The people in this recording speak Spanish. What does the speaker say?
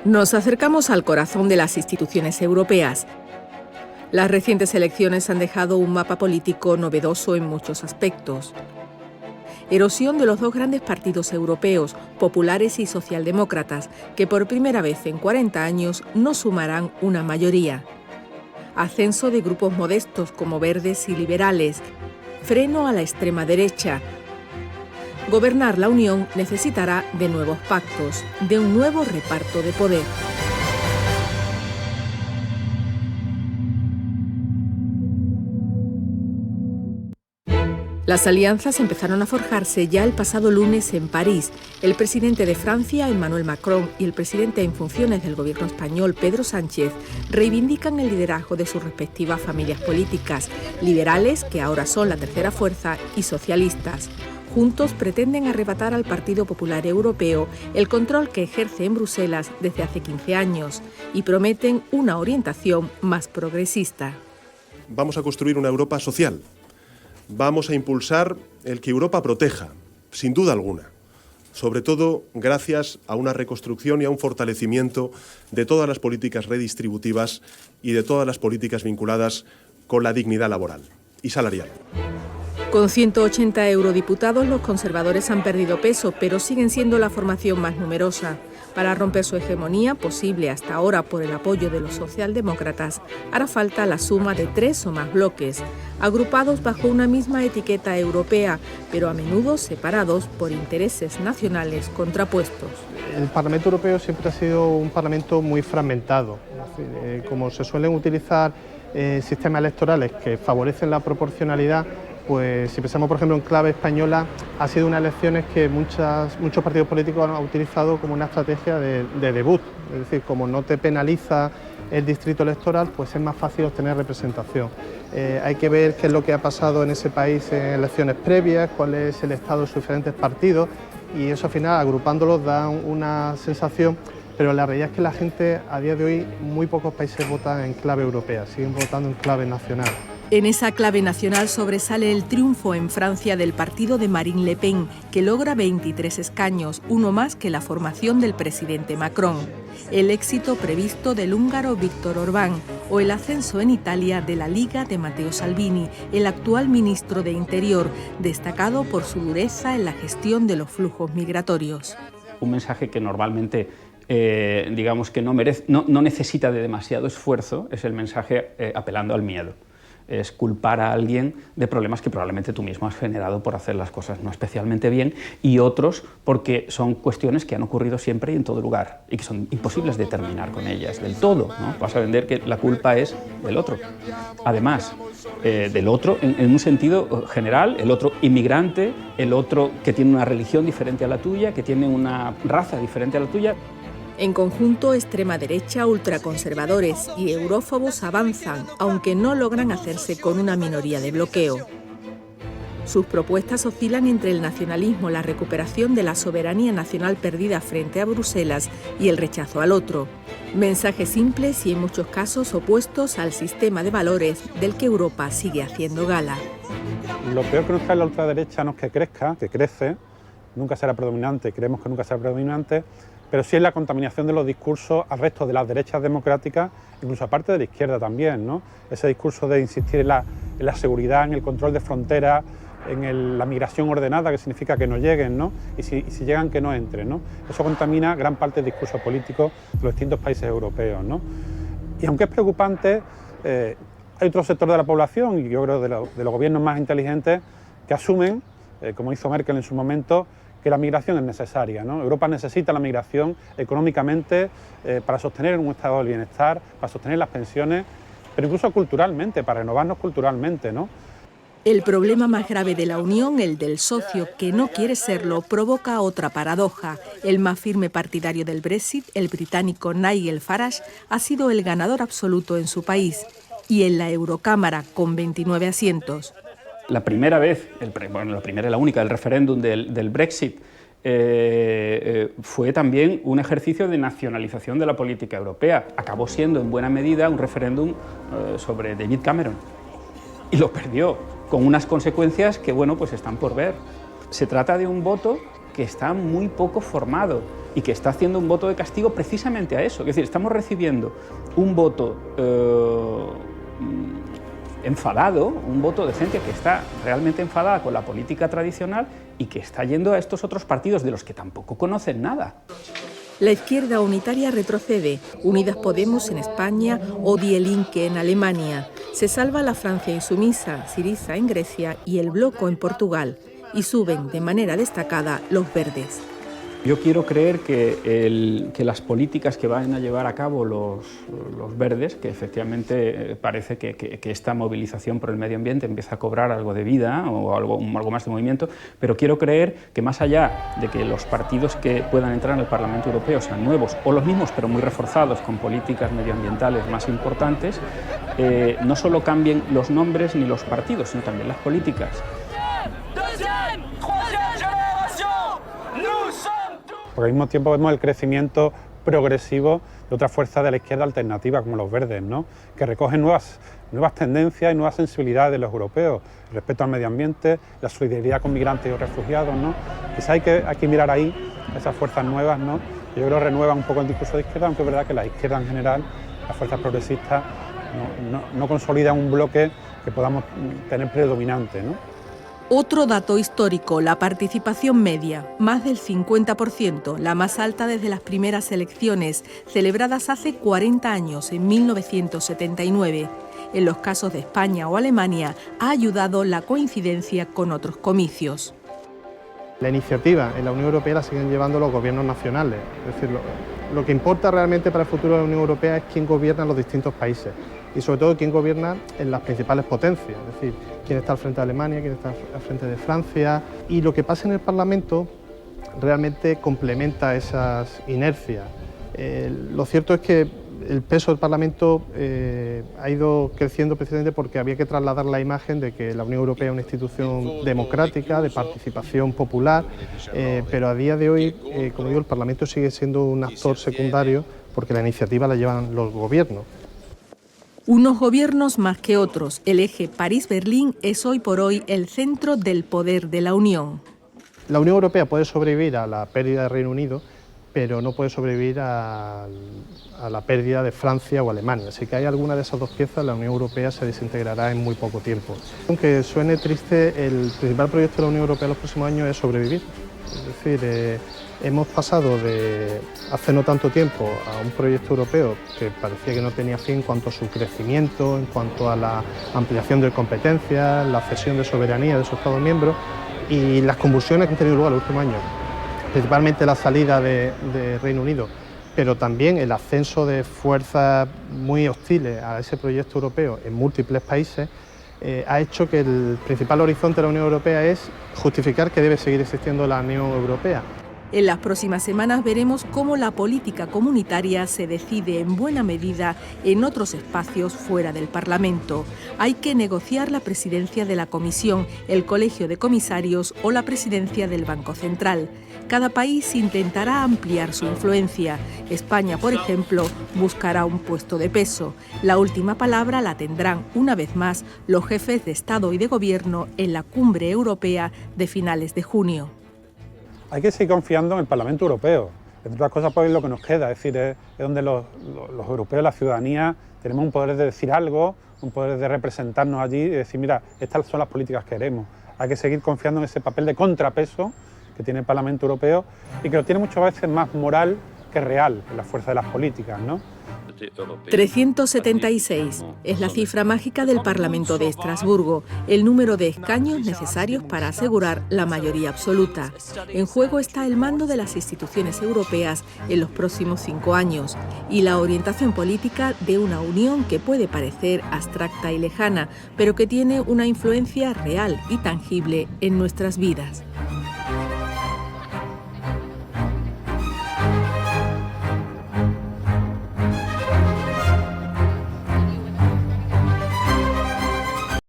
Nos acercamos al corazón de las instituciones europeas. Las recientes elecciones han dejado un mapa político novedoso en muchos aspectos. Erosión de los dos grandes partidos europeos, populares y socialdemócratas, que por primera vez en 40 años no sumarán una mayoría. Ascenso de grupos modestos como verdes y liberales. Freno a la extrema derecha. Gobernar la Unión necesitará de nuevos pactos, de un nuevo reparto de poder. Las alianzas empezaron a forjarse ya el pasado lunes en París. El presidente de Francia, Emmanuel Macron, y el presidente en funciones del gobierno español, Pedro Sánchez, reivindican el liderazgo de sus respectivas familias políticas, liberales, que ahora son la tercera fuerza, y socialistas. Juntos pretenden arrebatar al Partido Popular Europeo el control que ejerce en Bruselas desde hace 15 años y prometen una orientación más progresista. Vamos a construir una Europa social. Vamos a impulsar el que Europa proteja, sin duda alguna, sobre todo gracias a una reconstrucción y a un fortalecimiento de todas las políticas redistributivas y de todas las políticas vinculadas con la dignidad laboral y salarial. Con 180 eurodiputados, los conservadores han perdido peso, pero siguen siendo la formación más numerosa. Para romper su hegemonía, posible hasta ahora por el apoyo de los socialdemócratas, hará falta la suma de 3 o más bloques, agrupados bajo una misma etiqueta europea, pero a menudo separados por intereses nacionales contrapuestos. El Parlamento Europeo siempre ha sido un parlamento muy fragmentado. Como se suelen utilizar sistemas electorales que favorecen la proporcionalidad, pues si pensamos por ejemplo en clave española, ha sido unas elecciones que muchos partidos políticos han utilizado como una estrategia de debut, es decir, como no te penaliza el distrito electoral, pues es más fácil obtener representación. Hay que ver qué es lo que ha pasado en ese país en elecciones previas, cuál es el estado de sus diferentes partidos, y eso al final, agrupándolos, da una sensación, pero la realidad es que la gente a día de hoy, muy pocos países votan en clave europea, siguen votando en clave nacional. En esa clave nacional sobresale el triunfo en Francia del partido de Marine Le Pen, que logra 23 escaños, uno más que la formación del presidente Macron. El éxito previsto del húngaro Viktor Orbán o el ascenso en Italia de la Liga de Matteo Salvini, el actual ministro de Interior, destacado por su dureza en la gestión de los flujos migratorios. Un mensaje que normalmente digamos que no necesita de demasiado esfuerzo, es el mensaje apelando al miedo. Es culpar a alguien de problemas que probablemente tú mismo has generado por hacer las cosas no especialmente bien, y otros porque son cuestiones que han ocurrido siempre y en todo lugar y que son imposibles de terminar con ellas del todo, ¿no? Vas a vender que la culpa es del otro. Además, del otro en un sentido general, el otro inmigrante, el otro que tiene una religión diferente a la tuya, que tiene una raza diferente a la tuya. En conjunto, extrema derecha, ultraconservadores y eurófobos avanzan, aunque no logran hacerse con una minoría de bloqueo. Sus propuestas oscilan entre el nacionalismo, la recuperación de la soberanía nacional perdida frente a Bruselas y el rechazo al otro. Mensajes simples y en muchos casos opuestos al sistema de valores del que Europa sigue haciendo gala. Lo peor que nos trae la ultraderecha no es que crezca, que crece, nunca será predominante, creemos que nunca será predominante, pero sí es la contaminación de los discursos al resto de las derechas democráticas, incluso aparte de la izquierda también, ¿no? Ese discurso de insistir en la seguridad, en el control de fronteras, en la migración ordenada, que significa que no lleguen, ¿no? Y si llegan, que no entren, ¿no? Eso contamina gran parte del discurso político de los distintos países europeos, ¿no? Y aunque es preocupante, hay otro sector de la población, y yo creo de los gobiernos más inteligentes, que asumen, como hizo Merkel en su momento, que la migración es necesaria, ¿no? Europa necesita la migración económicamente para sostener un estado del bienestar, para sostener las pensiones, pero incluso culturalmente, para renovarnos culturalmente, ¿no? El problema más grave de la Unión, el del socio que no quiere serlo, provoca otra paradoja. El más firme partidario del Brexit, el británico Nigel Farage, ha sido el ganador absoluto en su país y en la Eurocámara, con 29 asientos. La primera vez, la primera y la única, el referéndum del Brexit, fue también un ejercicio de nacionalización de la política europea. Acabó siendo en buena medida un referéndum sobre David Cameron y lo perdió, con unas consecuencias que, bueno, pues están por ver. Se trata de un voto que está muy poco formado y que está haciendo un voto de castigo precisamente a eso. Es decir, estamos recibiendo un voto enfadado, un voto de gente que está realmente enfadada con la política tradicional y que está yendo a estos otros partidos de los que tampoco conocen nada. La izquierda unitaria retrocede, Unidas Podemos en España o Die Linke en Alemania. Se salva la Francia insumisa, Syriza en Grecia y el Bloco en Portugal. Y suben de manera destacada los verdes. Yo quiero creer que las políticas que van a llevar a cabo los verdes, que efectivamente parece que esta movilización por el medio ambiente empieza a cobrar algo de vida o algo más de movimiento, pero quiero creer que más allá de que los partidos que puedan entrar en el Parlamento Europeo sean nuevos o los mismos pero muy reforzados con políticas medioambientales más importantes, no solo cambien los nombres ni los partidos, sino también las políticas. Porque al mismo tiempo vemos el crecimiento progresivo de otras fuerzas de la izquierda alternativa, como los verdes, ¿no? Que recogen nuevas tendencias y nuevas sensibilidades de los europeos, el respeto al medio ambiente, la solidaridad con migrantes y refugiados, ¿no? Quizá hay que mirar ahí esas fuerzas nuevas, ¿no? Yo creo que renuevan un poco el discurso de izquierda, aunque es verdad que la izquierda en general, las fuerzas progresistas, no consolidan un bloque que podamos tener predominante, ¿no? Otro dato histórico, la participación media, más del 50%, la más alta desde las primeras elecciones, celebradas hace 40 años, en 1979. En los casos de España o Alemania, ha ayudado la coincidencia con otros comicios. La iniciativa en la Unión Europea la siguen llevando los gobiernos nacionales. Es decir, lo que importa realmente para el futuro de la Unión Europea es quién gobierna en los distintos países y sobre todo quién gobierna en las principales potencias, es decir, quién está al frente de Alemania, quién está al frente de Francia. Y lo que pasa en el Parlamento realmente complementa esas inercias. Lo cierto es que el peso del Parlamento ha ido creciendo precisamente porque había que trasladar la imagen de que la Unión Europea es una institución democrática, de participación popular, pero a día de hoy, como digo, el Parlamento sigue siendo un actor secundario porque la iniciativa la llevan los gobiernos. Unos gobiernos más que otros. El eje París-Berlín es hoy por hoy el centro del poder de la Unión. La Unión Europea puede sobrevivir a la pérdida del Reino Unido, pero no puede sobrevivir a la pérdida de Francia o Alemania. Si cae alguna de esas dos piezas, la Unión Europea se desintegrará en muy poco tiempo. Aunque suene triste, el principal proyecto de la Unión Europea en los próximos años es sobrevivir. Es decir, hemos pasado de hace no tanto tiempo a un proyecto europeo que parecía que no tenía fin en cuanto a su crecimiento, en cuanto a la ampliación de competencias, la cesión de soberanía de sus Estados miembros y las convulsiones que han tenido lugar en los últimos años, principalmente la salida de Reino Unido, pero también el ascenso de fuerzas muy hostiles a ese proyecto europeo en múltiples países, ha hecho que el principal horizonte de la Unión Europea es justificar que debe seguir existiendo la Unión Europea. En las próximas semanas veremos cómo la política comunitaria se decide en buena medida en otros espacios fuera del Parlamento. Hay que negociar la presidencia de la Comisión, el Colegio de Comisarios o la presidencia del Banco Central. Cada país intentará ampliar su influencia. España, por ejemplo, buscará un puesto de peso. La última palabra la tendrán, una vez más, los jefes de Estado y de Gobierno en la Cumbre Europea de finales de junio. Hay que seguir confiando en el Parlamento Europeo. Entre otras cosas, pues es lo que nos queda, es decir, es donde los europeos, la ciudadanía, tenemos un poder de decir algo, un poder de representarnos allí y decir, mira, estas son las políticas que queremos. Hay que seguir confiando en ese papel de contrapeso que tiene el Parlamento Europeo y que lo tiene muchas veces más moral que real en la fuerza de las políticas, ¿no? 376 es la cifra mágica del Parlamento de Estrasburgo, el número de escaños necesarios para asegurar la mayoría absoluta. En juego está el mando de las instituciones europeas en los próximos 5 años y la orientación política de una unión que puede parecer abstracta y lejana, pero que tiene una influencia real y tangible en nuestras vidas.